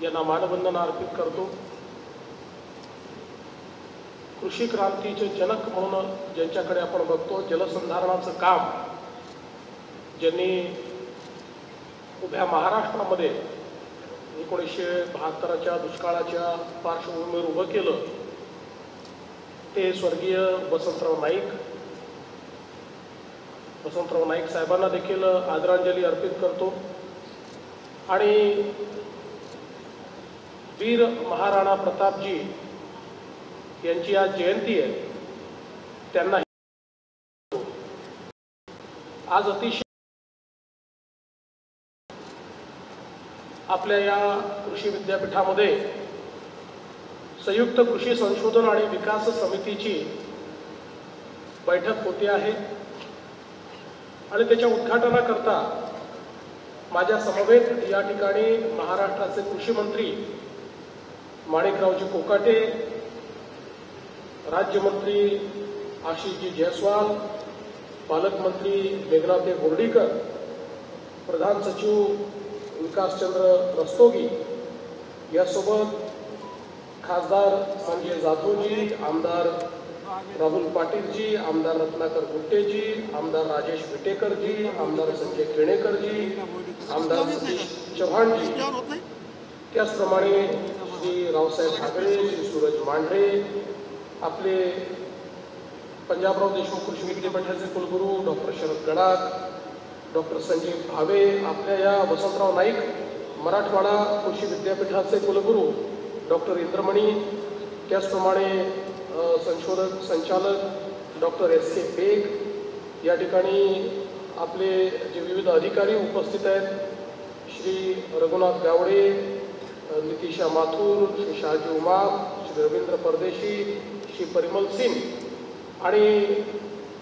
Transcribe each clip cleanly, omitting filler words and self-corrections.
यांना मानवंदना अर्पित करतो। कृषी क्रांतीचे जनक म्हणून ज्यांच्याकडे आपण बघतो, जलसंधारणाचं काम ज्यांनी उभ्या महाराष्ट्रामध्ये 1972च्या दुष्काळाच्या पार्श्वभूमीवर उभं केलं, ते स्वर्गीय वसंतराव नाईक साहेबांना देखील आदरांजली अर्पित करतो। आणि वीर महाराणा प्रतापजी यांची आज जयंती आहे, त्यांना आज अतिशय आपल्या या कृषी विद्यापीठामध्ये संयुक्त कृषी संशोधन आणि विकास समितीची बैठक होते आहे आणि त्याच्या उद्घाटनाकरता माझ्या समवेत या ठिकाणी महाराष्ट्राचे कृषी मंत्री माणिकरावजी कोकाटे, राज्यमंत्री आशिषजी जयस्वाल, पालकमंत्री मेघनाथ बोर्डीकर, प्रधान सचिव विकासचंद्र रस्तोगी, यासोबत खासदार संजय जाधवजी, आमदार राहुल पाटीलजी, आमदार रत्नाकर गुट्टेजी, आमदार राजेश विटेकरजी, आमदार संजय केणेकरजी, आमदार सतीश चव्हाणजी, त्याचप्रमाणे श्री रावसाहेब ठाकरे, श्री सूरज मांढरे, आपले पंजाबराव देशमुख कृषी विद्यापीठाचे कुलगुरू डॉक्टर शरद गडाख, डॉक्टर संजीव भावे, आपल्या या वसंतराव नाईक मराठवाडा कृषी विद्यापीठाचे कुलगुरू डॉक्टर इंद्रमणी, त्याचप्रमाणे संशोधक संचालक डॉक्टर S.K. बेग, या ठिकाणी आपले जे विविध अधिकारी उपस्थित आहेत, श्री रघुनाथ गावडे, नितिशा माथुर, श्री शहाजी उमाप, श्री रवींद्र परदेशी, श्री परिमल सिंग, आणि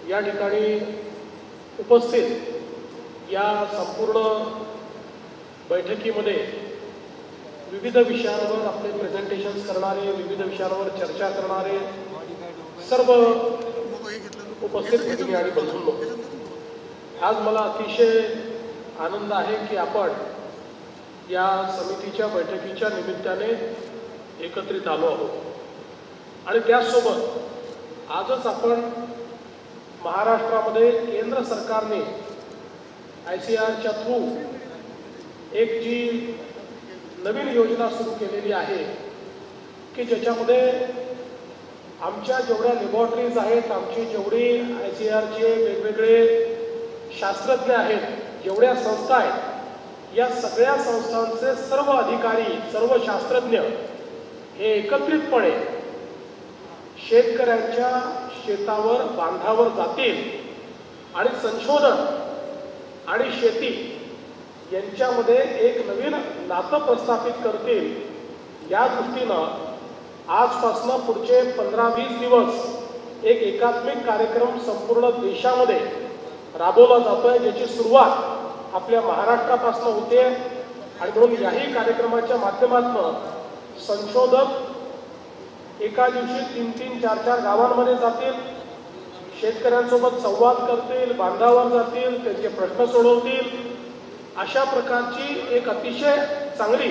या ठिकाणी उपस्थित या संपूर्ण बैठकीमध्ये विविध विषयांवर आपले प्रेझेंटेशन्स करणारे, विविध विषयांवर चर्चा करणारे सर्व उपस्थित भगिनी आणि बंधूंनो, आज मला अतिशय आनंद आहे की आपण या समितीच्या बैठकीच्या निमित्ताने एकत्रित आलो आहोत आणि त्याचसोबत आजच आपण महाराष्ट्रामध्ये केंद्र सरकारने ICRच्या थ्रू एक जी नवीन योजना सुरू केलेली आहे की ज्याच्यामध्ये आमच्या जेवढ्या लॅबॉरेटरीज आहेत, आमची जेवढी ICRचे वेगवेगळे शास्त्रज्ञ आहेत, जेवढ्या संस्था आहेत, या सगळ्या संस्थांचे सर्व अधिकारी, सर्व शास्त्रज्ञ हे एकत्रितपणे शेतकऱ्यांच्या शेतावर, बांधावर जातील आणि संशोधन आणि शेती यांच्यामध्ये एक नवीन नातं प्रस्थापित करतील। या दृष्टीनं आजपासून पुढचे 15-20 दिवस एक एकात्मिक कार्यक्रम संपूर्ण देशामध्ये राबवला जातोय, ज्याची सुरुवात आपल्या महाराष्ट्रापासून होते आणि म्हणून याही कार्यक्रमाच्या माध्यमातून संशोधक एका दिवशी 3-3, 4-4 गावांमध्ये जातील, शेतकऱ्यांसोबत संवाद करतील, बांधावर जातील, त्यांचे प्रश्न सोडवतील। अशा प्रकारची एक अतिशय चांगली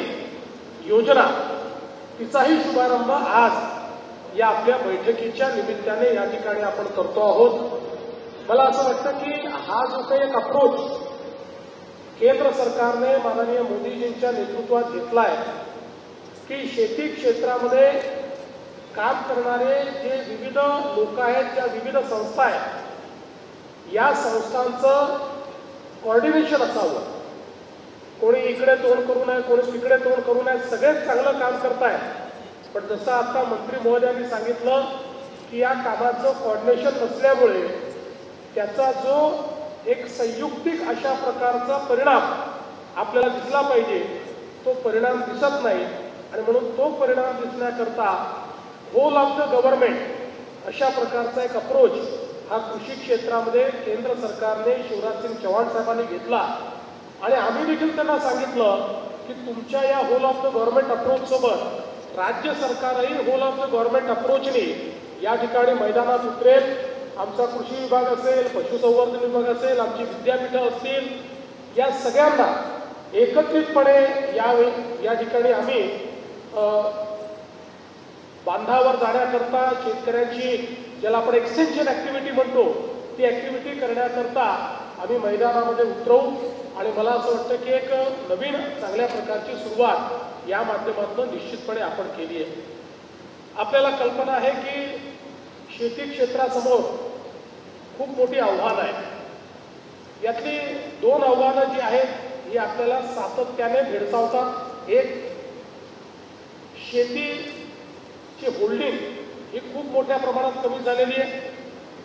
योजना, तिचाही शुभारंभ आज या आपल्या बैठकीच्या निमित्ताने या ठिकाणी आपण करतो आहोत। मला असं वाटतं की हा जो काही एक अप्रोच केंद्र सरकारने माननीय मोदीजींच्या नेतृत्वात घेतलाय की शेती क्षेत्रामध्ये काम करणारे जे विविध लोक आहेत, ज्या विविध संस्था आहेत, या संस्थांचं कोऑर्डिनेशन असावं। कोणी इकडे तोंड करू नये, कोणी तिकडे तोंड करू नये, सगळेच चांगलं काम करतायत। पण जसं आता मंत्री महोदयांनी सांगितलं की या कामाचं कोऑर्डिनेशन नसल्यामुळे त्याचा जो एक संयुक्तिक अशा प्रकारचा परिणाम आपल्याला दिसला पाहिजे, तो परिणाम दिसत नाही आणि म्हणून तो परिणाम दिसण्याकरता होल ऑफ द गव्हर्नमेंट अशा प्रकारचा एक अप्रोच हा कृषी क्षेत्रामध्ये केंद्र सरकारने शिवराजसिंग चव्हाण साहेबांनी घेतला आणि आम्ही देखील त्यांना सांगितलं की तुमच्या या whole of the government approach सोबत राज्य सरकारही होल ऑफ द गव्हर्नमेंट अप्रोचने या ठिकाणी मैदानात उतरेल। आमचा कृषी विभाग असेल, पशुसंवर्धन विभाग असेल, आमची विद्यापीठं असतील, या सगळ्यांना एकत्रितपणे या ठिकाणी आम्ही बांधावर जाण्याकरता शेतकऱ्यांची ज्याला आपण एक्सटेन्शन ऍक्टिव्हिटी म्हणतो ती ऍक्टिव्हिटी करण्याकरता आम्ही मैदानामध्ये उतरवू आणि मला असं वाटतं की एक नवीन चांगल्या प्रकारची सुरुवात या माध्यमातून निश्चितपणे आपण केली आहे. आपल्याला कल्पना आहे की शेती क्षेत्रासमोर खूप मोठी आव्हानं आहेत. यातली 2 आव्हानं जी आहेत ही आपल्याला सातत्याने भेडसावतात. एक, शेतीची होल्डिंग ही खूप मोठ्या प्रमाणात कमी झालेली आहे.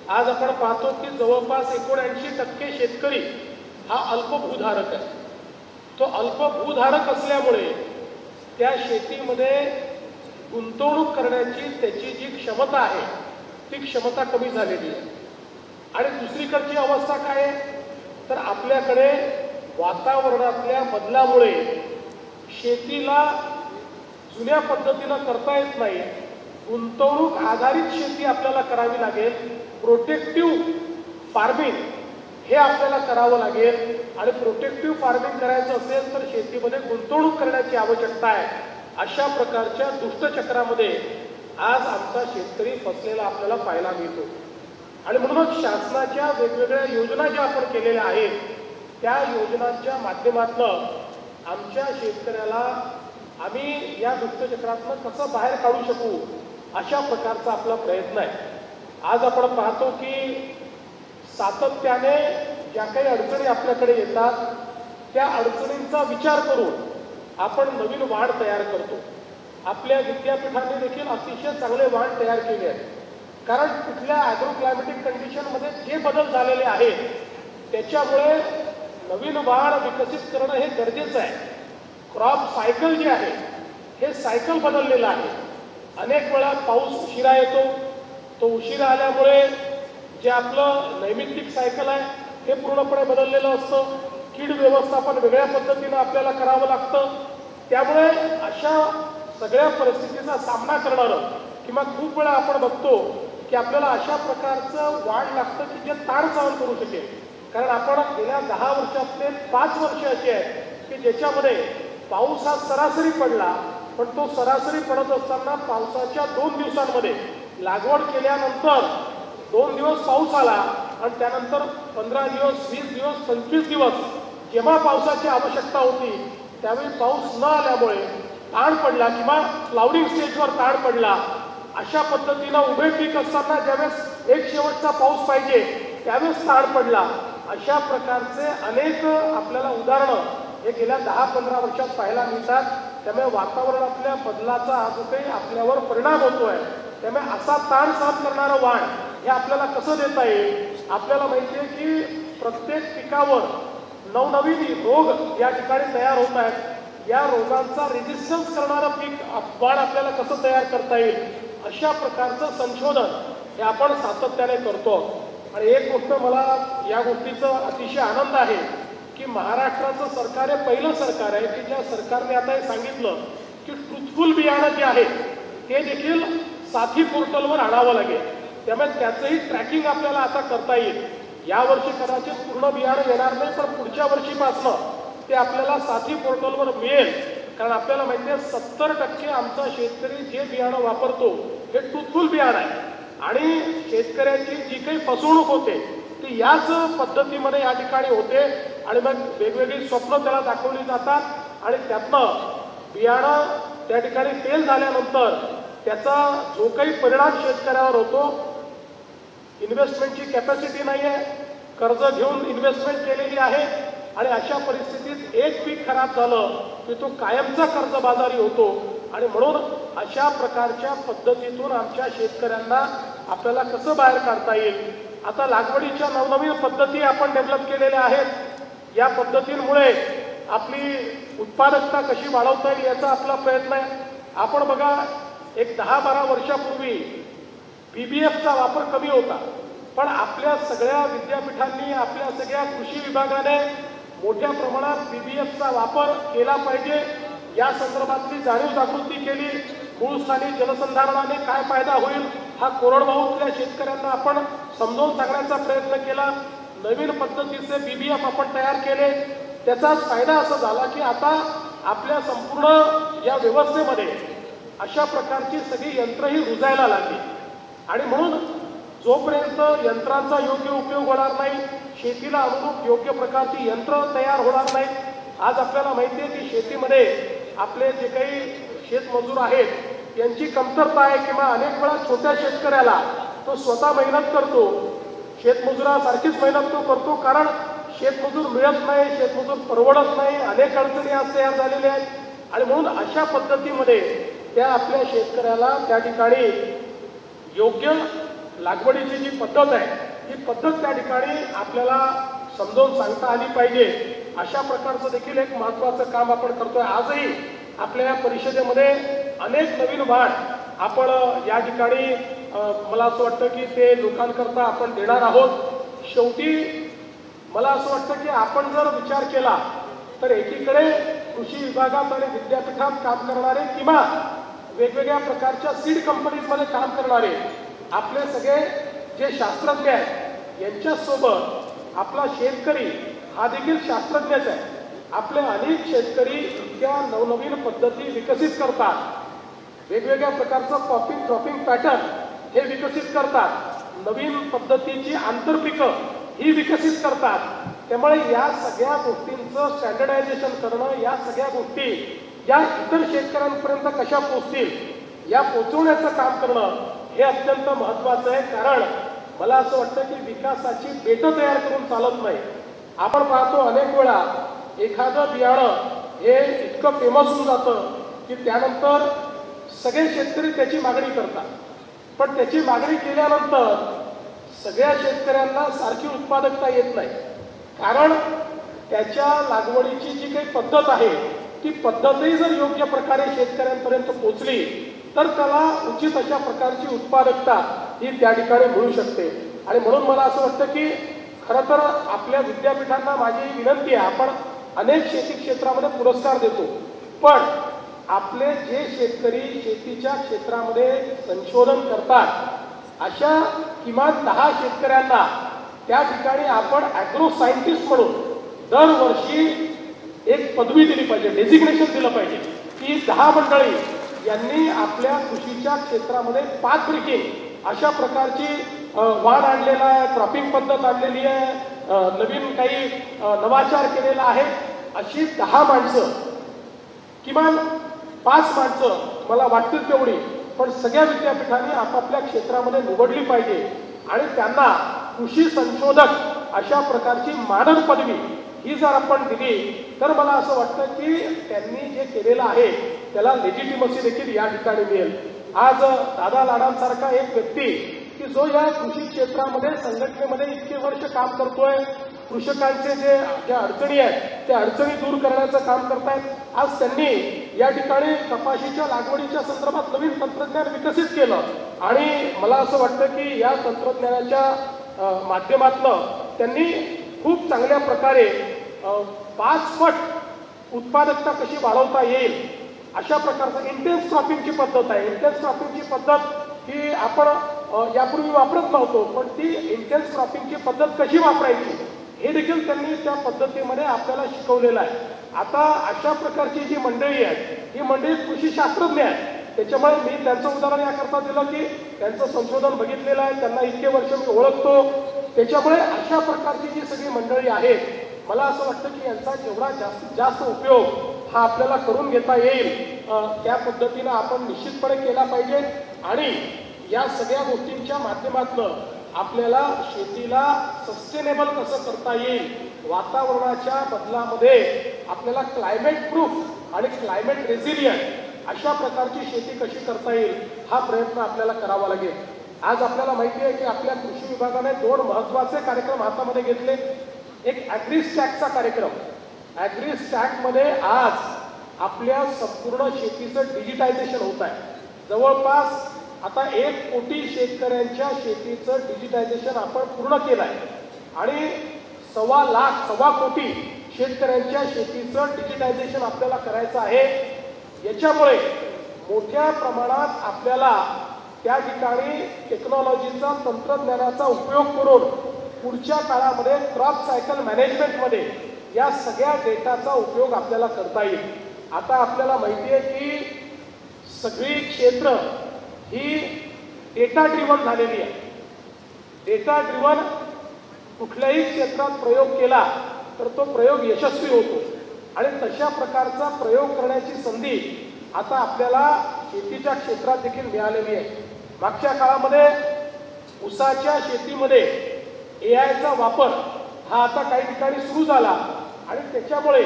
आज आपण पाहतो की जवळपास 79% शेतकरी हा अल्पभूधारक आहे. तो अल्पभूधारक असल्यामुळे त्या शेतीमध्ये गुंतवणूक करण्याची त्याची जी क्षमता आहे ती क्षमता कमी झालेली आहे. आणि दुसरीकडची अवस्था काय आहे तर आपल्याकडे वातावरणातल्या बदलामुळे शेतीला जुन्या पद्धतीनं करता येत नाही. गुंतवणूक आधारित शेती आपल्याला करावी लागेल. प्रोटेक्टिव्ह फार्मिंग हे आपल्याला करावं लागेल आणि प्रोटेक्टिव्ह फार्मिंग करायचं असेल तर शेतीमध्ये गुंतवणूक करण्याची आवश्यकता आहे. अशा प्रकारच्या दुष्टचक्रामध्ये आज आमचा शेतकरी फसलेला आपल्याला पाहायला मिळतो. आणि म्हणूनच शासनाच्या वेगवेगळ्या योजना ज्या आपण केलेल्या आहेत त्या योजनांच्या माध्यमातून आमच्या शेतकऱ्याला आम्ही या दुष्टचक्रातून कसं बाहेर काढू शकू अशा प्रकारचा आपला प्रयत्न आहे. आज आपण पाहतो की सातत्याने ज्या काही अडचणी आपल्याकडे येतात त्या अडचणींचा विचार करून आपण नवीन वाण तयार करतो. आपल्या विद्यापीठांनी देखील अतिशय चांगले वाण तयार केले आहेत. कारण कुठल्या ॲग्रो क्लायमॅटिक कंडिशनमध्ये जे बदल झालेले आहेत त्याच्यामुळे नवीन वाण विकसित करणं हे गरजेचं आहे. क्रॉप सायकल जे आहे हे सायकल बदललेलं आहे. अनेक वेळा पाऊस उशिरा येतो. तो उशिरा आल्यामुळे जे आपलं नैमित्तिक सायकल आहे हे पूर्णपणे बदललेलं असतं. कीड व्यवस्थापन वेगळ्या पद्धतीनं आपल्याला करावं लागतं. त्यामुळे अशा सगळ्या परिस्थितीचा सामना करणारं किंवा खूप वेळा आपण बघतो की आपल्याला अशा प्रकारचं वाढ लागतं की जे ताण सहन करू शकेल. कारण आपण गेल्या 10 वर्षातले 5 वर्ष असे आहेत की ज्याच्यामध्ये पाऊस हा सरासरी पडला पण तो सरासरी पडत असताना पावसाच्या 2 दिवसांमध्ये लागवड केल्यानंतर 2 दिवस पाऊस आला आणि त्यानंतर 15 दिवस 20 दिवस 25 दिवस जेव्हा पावसाची आवश्यकता होती त्यावेळी पाऊस न आल्यामुळे ताण पडला किंवा फ्लावरिंग स्टेजवर ताण पडला. अशा पद्धतीनं उभे पीक असताना ज्यावेळेस एक शेवटचा पाऊस पाहिजे त्यावेळेस ताण पडला. अशा प्रकारचे अनेक आपल्याला उदाहरणं हे गेल्या 10-15 वर्षात पाहायला मिळतात. त्यामुळे वातावरणातल्या बदलाचा हा जो काही आपल्यावर परिणाम होतोय त्यामुळे असा ताण सहन करणारं वाण हे आपल्याला कसं देता येईल. आपल्याला माहिती आहे की प्रत्येक पिकावर नवनवीन रोग या ठिकाणी तयार होत आहेत. या रोगांचा रेजिस्टन्स करणारं पीक वाण आपल्याला कसं तयार करता येईल अशा प्रकारचं संशोधन हे आपण सातत्याने करतो. आणि एक गोष्ट मला या गोष्टीचा अतिशय आनंद आहे की महाराष्ट्राचं सरकार हे पहिलं सरकार आहे की ज्या सरकारने आता हे सांगितलं की ट्रुथफुल बियाणं जे आहे ते देखील साथी पोर्टलवर आणावं लागेल. त्यामुळे त्याचंही ट्रॅकिंग आपल्याला आता करता येईल. यावर्षी कदाचित पूर्ण बियाणं येणार नाही पण पुढच्या वर्षीपासनं ते आपल्याला साथी पोर्टलवर मिळेल. कारण आपल्याला माहिती आहे 70% आमचा शेतकरी जे बियाणं वापरतो हे ट्रुथफुल बियाणं आहे. आणि शेतकऱ्याची जी काही फसवणूक होते ती याच पद्धतीमध्ये या ठिकाणी होते आणि मग वेगवेगळी स्वप्न त्याला दाखवली जातात आणि त्यातनं बियाणं त्या ठिकाणी फेल झाल्यानंतर त्याचा जो काही परिणाम शेतकऱ्यावर होतो, इन्व्हेस्टमेंटची कॅपॅसिटी नाही आहे, कर्ज घेऊन इन्व्हेस्टमेंट केलेली आहे आणि अशा परिस्थितीत एक पीक खराब झालं की तो कायमचा कर्जबाजारी होतो. आणि म्हणून अशा प्रकारच्या पद्धतीतून आमच्या शेतकऱ्यांना आपल्याला कसं बाहेर काढता येईल. आता लागवडीच्या नवनवीन पद्धती आपण डेव्हलप केलेल्या आहेत. या पद्धतींमुळे आपली उत्पादकता कशी वाढवता येईल याचा आपला प्रयत्न आहे. आपण बघा एक 10-12 वर्षापूर्वी BBFचा वापर कमी होता पण आपल्या सगळ्या विद्यापीठांनी आपल्या सगळ्या कृषी विभागाने मोठ्या प्रमाणात BBFचा वापर केला पाहिजे या संदर्भातली जाणीव जागृती केली. मूळस्थानी जलसंधारणाने काय फायदा होईल हा कोरडवाहूतल्या शेतकऱ्यांना आपण समजावून सांगण्याचा प्रयत्न केला. नवीन पद्धतीचे BBF आपण तयार केले. त्याचाच फायदा असा झाला की आता आपल्या संपूर्ण या व्यवस्थेमध्ये अशा प्रकारची सगळी यंत्र ही रुजायला लागली आणि म्हणून जोपर्यंत यंत्रांचा योग्य उपयोग होणार नाही, शेतीला अनुरूप योग्य प्रकारची यंत्र तयार होणार नाही. आज आपल्याला माहिती आहे की शेतीमध्ये आपले जे काही शेतमजूर आहेत यांची कमतरता आहे किंवा अनेक वेळा छोट्या शेतकऱ्याला तो स्वतः मेहनत करतो, शेतमजुरासारखीच मेहनत तो करतो, कारण शेतमजूर मिळत नाही, शेतमजूर परवडत नाही, अनेक अडचणी आज तयार झालेल्या आहेत आणि म्हणून अशा पद्धतीमध्ये त्या आपल्या शेतकऱ्याला त्या ठिकाणी योग्य लागवडीची जी पद्धत आहे ही पद्धत त्या ठिकाणी आपल्याला समजावून सांगता आली पाहिजे. अशा प्रकारचं देखील एक महत्त्वाचं काम आपण करतोय. आजही आपल्या या परिषदेमध्ये अनेक नवीन वाण आपण या ठिकाणी मला असं वाटतं की ते लोकांकरता आपण देणार आहोत. शेवटी मला असं वाटतं की आपण जर विचार केला तर एकीकडे कृषी विभागात आणि विद्यापीठात काम करणारे किंवा वेगवेगळ्या प्रकारच्या सीड कंपनीजमध्ये काम करणारे आपले सगळे जे शास्त्रज्ञ आहेत यांच्यासोबत आपला शेतकरी हा देखील शास्त्रज्ञच आहे. आपले अनेक शेतकरी इतक्या नवनवीन पद्धती विकसित करतात, वेगवेगळ्या प्रकारचं क्रॉपिंग पॅटर्न हे विकसित करतात, नवीन पद्धतीची आंतरपिकं ही विकसित करतात. त्यामुळे या सगळ्या गोष्टींचं स्टँडर्डायझेशन करणं, या सगळ्या गोष्टी या इतर शेतकऱ्यांपर्यंत कशा पोहोचतील या पोहोचवण्याचं काम करणं हे अत्यंत महत्त्वाचं आहे. कारण मला असं वाटतं की विकासाची बेटं तयार करून चालत नाही. आपण पाहतो अनेक वेळा एखादं बियाणं हे इतकं फेमस होऊन जातं की त्यानंतर सगळे शेतकरी त्याची मागणी करतात, पण त्याची मागणी केल्यानंतर सगळ्या शेतकऱ्यांना सारखी उत्पादकता येत नाही. कारण त्याच्या लागवडीची जी काही पद्धत आहे ती पद्धतही जर योग्य प्रकारे शेतकऱ्यांपर्यंत पोहोचली तर त्याला उचित अशा प्रकारची उत्पादकता ही त्या ठिकाणी मिळू शकते. आणि म्हणून मला असं वाटतं की खरं तर आपल्या विद्यापीठांना माझी विनंती आहे, आपण अनेक शेती क्षेत्रामध्ये पुरस्कार देतो, पण आपले जे शेतकरी शेतीच्या क्षेत्रामध्ये संशोधन करतात अशा किमान 10 शेतकऱ्यांना त्या ठिकाणी आपण ॲग्रो सायंटिस्ट म्हणून दरवर्षी एक पदवी दिली पाहिजे, डेझिग्नेशन दिलं पाहिजे की 10 मंडळी यांनी आपल्या कृषीच्या क्षेत्रामध्ये पाथ ब्रेकिंग अशा प्रकारची वाढ आणलेला आहे, क्रॉपिंग पद्धत आणलेली आहे, नवीन काही नवाचार केलेला आहे. अशी 10 माणसं किमान 5 माणसं मला वाटतील तेवढी पण सगळ्या विद्यापीठांनी आपापल्या क्षेत्रामध्ये निवडली पाहिजे आणि त्यांना कृषी संशोधक अशा प्रकारची मानद पदवी ही जर आपण दिली तर मला असं वाटतं की त्यांनी जे केलेलं आहे त्याला लेजिटिमसी देखील या ठिकाणी मिळेल. आज दादा लाडांसारखा एक व्यक्ती की जो या कृषी क्षेत्रामध्ये संघटनेमध्ये इतके वर्ष काम करतोय, कृषकांचे ज्या अडचणी आहेत त्या अडचणी दूर करण्याचं काम करतायत. आज त्यांनी या ठिकाणी कपाशीच्या लागवडीच्या संदर्भात नवीन तंत्रज्ञान विकसित केलं आणि मला असं वाटतं की या तंत्रज्ञानाच्या माध्यमातून त्यांनी खूप चांगल्या प्रकारे 5 पट उत्पादकता कशी वाढवता येईल अशा प्रकारचं इंटेन्स क्रॉपिंगची पद्धत आहे. इंटेन्स क्रॉपिंगची पद्धत ही आपण यापूर्वी वापरत नव्हतो, पण ती इंटेन्स क्रॉपिंगची पद्धत कशी वापरायची हे देखील त्यांनी त्या पद्धतीमध्ये आपल्याला शिकवलेलं आहे. आता अशा प्रकारची जी मंडळी आहेत ही मंडळी कृषी शास्त्रज्ञ आहेत. त्याच्यामुळे मी त्यांचं उदाहरण याकरता दिलं की त्यांचं संशोधन बघितलेलं आहे, त्यांना इतके वर्ष मी ओळखतो. त्याच्यामुळे अशा प्रकारची जी सगळी मंडळी आहेत मला असं वाटतं की यांचा जेवढा जास्तीत जास्त उपयोग हा आपल्याला करून घेता येईल त्या पद्धतीनं आपण निश्चितपणे केला पाहिजे. आणि या सगळ्या गोष्टींच्या माध्यमातून आपल्याला शेतीला सस्टेनेबल कसं करता येईल, वातावरणाच्या बदलामध्ये आपल्याला क्लायमेट प्रूफ आणि क्लायमेट रेझिलियंट अशा प्रकारची शेती कशी करता येईल हा प्रयत्न आपल्याला करावा लागेल. आज आपल्याला माहिती आहे की आपल्या कृषी विभागाने 2 महत्त्वाचे कार्यक्रम हातामध्ये घेतले. एक ॲग्रीस्टॅकचा कार्यक्रम. ॲग्रीस्टॅकमध्ये आज आपल्या संपूर्ण शेतीचं डिजिटायझेशन होत आहे. जवळपास आता 1 कोटी शेतकऱ्यांच्या शेतीचं डिजिटायझेशन आपण पूर्ण केलं आहे आणि 1.25 कोटी शेतकऱ्यांच्या शेतीचं डिजिटायझेशन आपल्याला करायचं आहे. याच्यामुळे मोठ्या प्रमाणात आपल्याला त्या ठिकाणी टेक्नॉलॉजीचा तंत्रज्ञानाचा उपयोग करून पुढच्या काळामध्ये क्रॉप सायकल मॅनेजमेंटमध्ये या सगळ्या डेटाचा उपयोग आपल्याला करता येईल. आता आपल्याला माहिती आहे की सगळी क्षेत्र ही डेटा ड्रिव्हन झालेली आहे. डेटा ड्रिव्हन कुठल्याही क्षेत्रात प्रयोग केला तर तो प्रयोग यशस्वी होतो आणि तशा प्रकारचा प्रयोग करण्याची संधी आता आपल्याला शेतीच्या क्षेत्रात देखील मिळालेली आहे. मागच्या काळामध्ये ऊसाच्या शेतीमध्ये एआयचा वापर हा आता काही ठिकाणी सुरू झाला आणि त्याच्यामुळे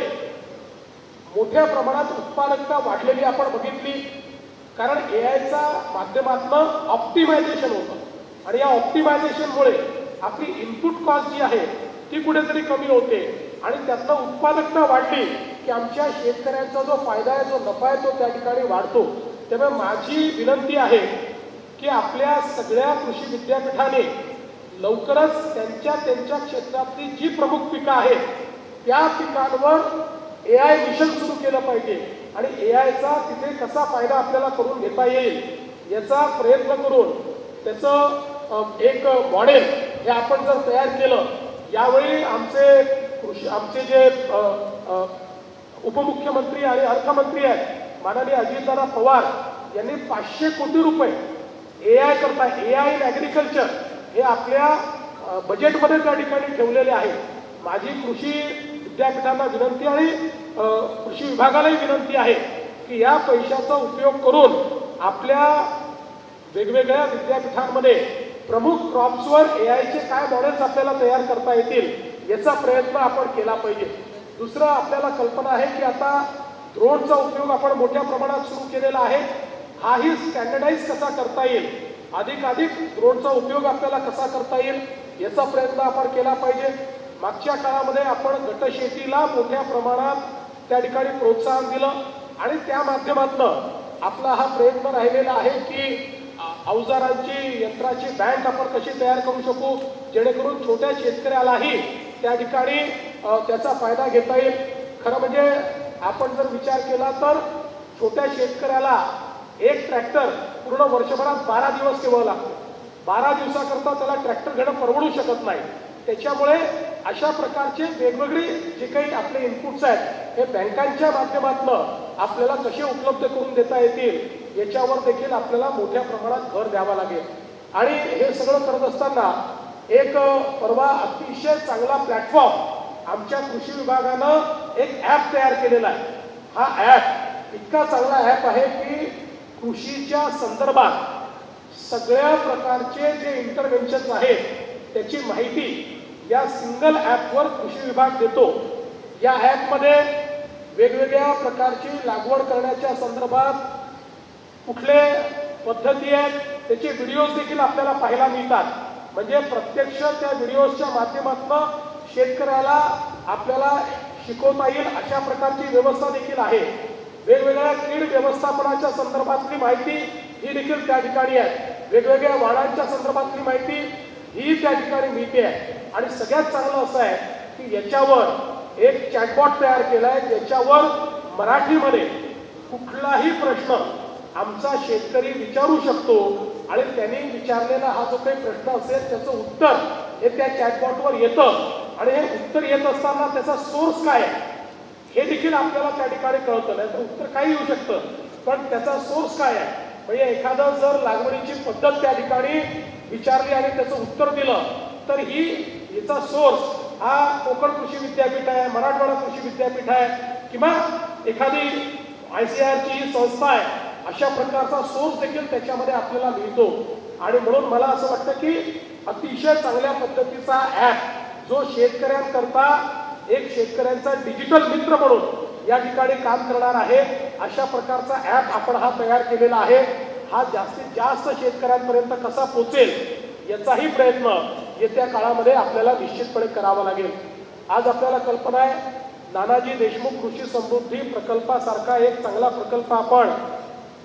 मोठ्या प्रमाणात उत्पादकता वाढलेली आपण बघितली. कारण एआयचा माध्यमातून ऑप्टिमायझेशन होतं आणि या ऑप्टिमायझेशनमुळे आपली इनपुट कॉस्ट जी आहे ती कुठेतरी कमी होते आणि त्यातनं उत्पादकता वाढली की आमच्या शेतकऱ्यांचा जो फायदा आहे, जो नफा आहे, तो त्या ठिकाणी वाढतो. त्यामुळे माझी विनंती आहे की आपल्या सगळ्या कृषी विद्यापीठाने लवकरच त्यांच्या क्षेत्रातली जी प्रमुख पिकं आहेत त्या पिकांवर एआय मिशन सुरू केलं पाहिजे आणि एआयचा तिथे कसा फायदा आपल्याला करून घेता येईल याचा प्रयत्न करून त्याचं एक मॉडेल हे आपण जर तयार केलं. यावेळी आमचे जे उपमुख्यमंत्री आणि अर्थमंत्री आहेत माननीय अजितदादा पवार यांनी 500 कोटी रुपये एआय करता एआय इन ॲग्रिकल्चर हे आपल्या बजेटमध्ये त्या ठिकाणी ठेवलेले आहे. माझी कृषी विद्यापीठांना विनंती आणि कृषी विभागालाही विनंती आहे की या पैशाचा उपयोग करून आपल्या वेगवेगळ्या विद्यापीठांमध्ये प्रमुख क्रॉप्सवर एआयचे काय मॉडेल्स आपल्याला तयार करता येतील याचा प्रयत्न आपण केला पाहिजे. दुसरं आपल्याला कल्पना आहे की आता ड्रोनचा उपयोग आपण मोठ्या प्रमाणात सुरू केलेला आहे. हाही स्टँडर्डाइज कसा करता येईल, अधिकाधिक ड्रोनचा उपयोग आपल्याला कसा करता येईल याचा प्रयत्न आपण केला पाहिजे. मागच्या काळामध्ये आपण गटशेतीला मोठ्या प्रमाणात त्या ठिकाणी प्रोत्साहन दिलं आणि त्या माध्यमातून आपला हा प्रयत्न राहिलेला आहे की अवजारांची यंत्राची बँक आपण कशी तयार करू शकू जेणेकरून छोट्या शेतकऱ्यालाही त्या ठिकाणी त्याचा फायदा घेता येईल. खरं म्हणजे आपण जर विचार केला तर छोट्या शेतकऱ्याला एक ट्रॅक्टर पूर्ण वर्षभरात 12 दिवस केवळ लागतो. 12 दिवसाकरता त्याला ट्रॅक्टर घेणं परवडू शकत नाही. त्याच्यामुळे अशा प्रकारचे वेगवेगळे जे काही आपले इनपुट्स आहेत हे बँकांच्या माध्यमातून आपल्याला कसे उपलब्ध करून देता येतील याच्यावर देखील आपल्याला मोठ्या प्रमाणात भर द्यावा लागेल. आणि हे सगळं करत असताना एक परवा अतिशय चांगला प्लॅटफॉर्म आमच्या कृषी विभागानं एक ॲप तयार केलेला आहे. हा ॲप इतका चांगला ॲप आहे की कृषीच्या संदर्भात सगळ्या प्रकारचे जे इंटरव्हेन्शन्स आहेत त्याची माहिती या सिंगल ॲपवर कृषी विभाग देतो. या ॲपमध्ये वेगवेगळ्या प्रकारची लागवड करण्याच्या संदर्भात कुठले पद्धती आहेत त्याचे व्हिडिओज देखील आपल्याला पाहायला मिळतात. म्हणजे प्रत्यक्ष त्या व्हिडिओजच्या माध्यमातून शेतकऱ्याला आपल्याला शिकवता येईल अशा प्रकारची व्यवस्था देखील आहे. वेगवेगळ्या कीड व्यवस्थापनाच्या संदर्भातली माहिती ही देखील त्या ठिकाणी आहे. वेगवेगळ्या वाणांच्या संदर्भातली माहिती ही त्या ठिकाणी मिळते आहे. आणि सगळ्यात चांगलं असं आहे की याच्यावर एक चॅटबॉट तयार केला आहे ज्याच्यावर मराठीमध्ये कुठलाही प्रश्न आमचा शेतकरी विचारू शकतो आणि त्यांनी विचारलेला हा जो काही प्रश्न असेल त्याचं उत्तर हे त्या चॅटबॉटवर येतं आणि हे उत्तर येत असताना त्याचा सोर्स काय आहे हे देखील आपल्याला त्या ठिकाणी कळतं. नाही तर उत्तर काही येऊ शकतं पण त्याचा सोर्स काय आहे. म्हणजे एखादं जर लागवडीची पद्धत त्या ठिकाणी विचारली आणि त्याचं उत्तर दिलं तर ही याचा सोर्स हा कोकण कृषी विद्यापीठ आहे, मराठवाडा कृषी विद्यापीठ आहे किंवा एखादी ICAR ची संस्था आहे अशा प्रकारचा सोर्स देखील त्याच्यामध्ये आपल्याला मिळतो. आणि म्हणून मला असं वाटतं की अतिशय चांगल्या पद्धतीचा ॲप जो शेतकऱ्यांकरता एक शेतकऱ्यांचा डिजिटल मित्र म्हणून या ठिकाणी काम करणार आहे अशा प्रकारचा ॲप आपण हा तयार केलेला आहे. हा जास्तीत जास्त शेतकऱ्यांपर्यंत कसा पोहोचेल याचाही प्रयत्न येत्या काळामध्ये आपल्याला निश्चितपणे करावा लागेल. आज आपल्याला कल्पना आहे नानाजी देशमुख कृषी समृद्धी प्रकल्पासारखा एक चांगला प्रकल्प आपण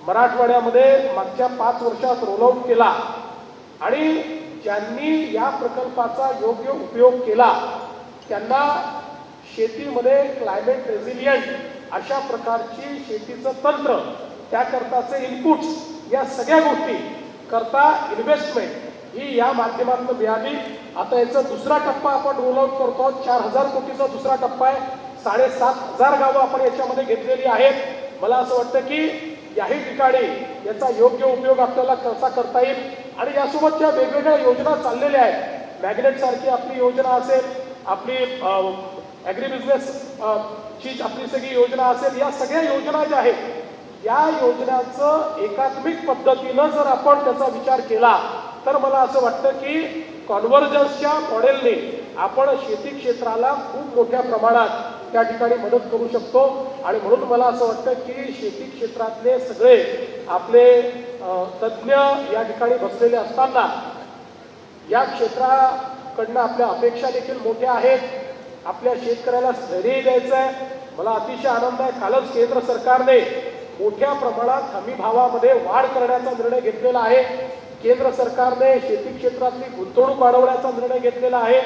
मराठवाड्यामध्ये मागच्या 5 वर्षात रोलआउट केला आणि ज्यांनी या प्रकल्पाचा योग्य उपयोग केला त्यांना शेतीमध्ये क्लायमेट रेझिलियंट अशा प्रकारची शेतीचं तंत्र त्याकरताचे इनपुट्स या सगळ्या गोष्टी करता इन्व्हेस्टमेंट ही या माध्यमातून मिळाली। आता याचा दुसरा टप्पा आपण रोल आउट करतो। 4000 कोटीचा दुसरा टप्पा आहे। 7500 गावं आपण याच्यामध्ये घेतलेली आहेत। मला असं वाटतं की याही ठिकाणी याचा योग्य उपयोग आपल्याला कसा करता येईल आणि यासोबत ज्या वेगवेगळ्या योजना चाललेल्या आहेत, मॅग्नेट सारखी आपली योजना असेल, आपली ॲग्री बिझनेस ची आपली सगळी योजना असेल, या सगळ्या योजना ज्या आहेत या योजनांचं एकात्मिक पद्धतीनं जर आपण त्याचा विचार केला तर मला असं वाटतं की कॉन्व्हर्जन्सच्या मॉडेलने आपण शेती क्षेत्राला खूप मोठ्या प्रमाणात त्या ठिकाणी मदत करू शकतो। आणि म्हणून मला असं वाटतं की शेती क्षेत्रातले सगळे आपले तज्ज्ञ या ठिकाणी बसलेले असताना या क्षेत्राकडनं आपल्या अपेक्षा देखील मोठ्या आहेत। आपल्या शेतकऱ्याला स्थैर्य द्यायचं आहे। मला अतिशय आनंद आहे, कालच केंद्र सरकारने मोठ्या प्रमाणात हमी भावामध्ये वाढ करण्याचा निर्णय घेतलेला आहे। केंद्र सरकारने शेती क्षेत्रातली गुंतवणूक वाढवण्याचा निर्णय घेतलेला आहे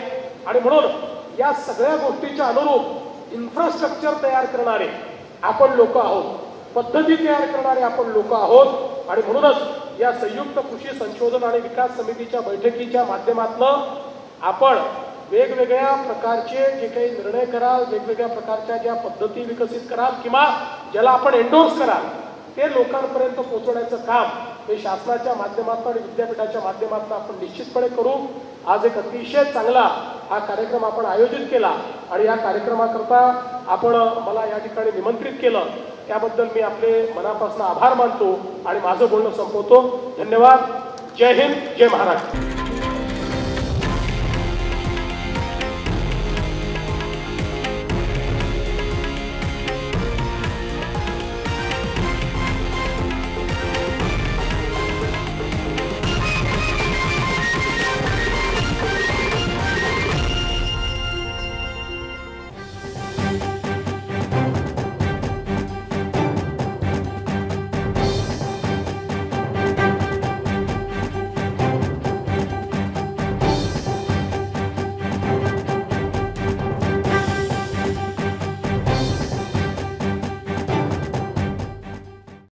आणि म्हणून या सगळ्या गोष्टीच्या अनुरूप इन्फ्रास्ट्रक्चर तयार करणारे आपण लोक आहोत, पद्धती तयार करणारे आपण लोक आहोत आणि म्हणूनच या संयुक्त कृषी संशोधन आणि विकास समितीच्या बैठकीच्या माध्यमातून आपण वेगवेगळ्या प्रकारचे जे काही निर्णय कराल, वेगवेगळ्या प्रकारच्या ज्या पद्धती विकसित कराल किंवा ज्याला आपण एंडोर्स कराल ते लोकांपर्यंत पोहोचवण्याचं काम हे शासनाच्या माध्यमातून आणि विद्यापीठाच्या माध्यमातून आपण निश्चितपणे करू। आज एक अतिशय चांगला हा कार्यक्रम आपण आयोजित केला आणि या कार्यक्रमाकरता आपण मला या ठिकाणी निमंत्रित केलं, त्याबद्दल मी आपले मनापासून आभार मानतो आणि माझं बोलणं संपवतो। धन्यवाद। जय हिंद, जय महाराष्ट्र।